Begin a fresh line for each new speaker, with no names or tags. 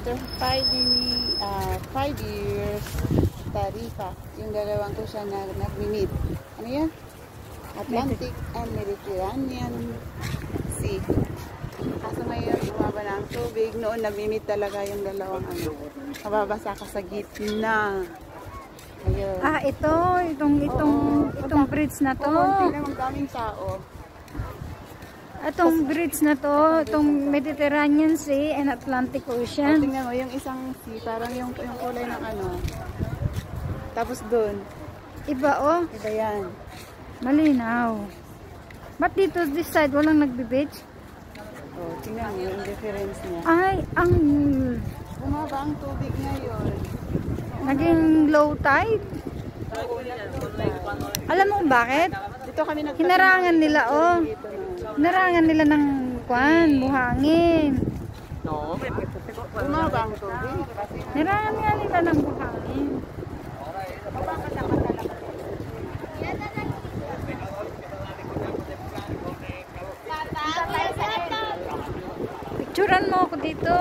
after 5 years, Tarifa, yung dalawang ko siya na nag-meet. Ano yan? Atlantic and Mediterranean Sea. Kaso ngayon, bumaba na ang tubig. Noon, nag-meet talaga yung dalawang ano. Mababasa ka sa gitna. Ayun.
Ah, itong bridge na to.
Tingnan mo, daming tao.
Itong bridge na to, itong Mediterranean Sea and Atlantic Ocean.
Tingnan mo, yung isang sea, parang yung kulay ng ano. Tapos doon.
Iba oh.
Iba yan.
Malinaw. Ba't dito this side walang nagbe-beach?
Oh, tingnan mo yung difference niya.
Ay, ang
bumaba ang tubig ngayon.
naging low tide. Alam mo bakit?
Dito kami
Hinarangan nila oh. Hinarangan nila ng buhangin.
Bumaba ang tubig.
Hinarangan nga nila ng buhangin. Picturean mo ako dito.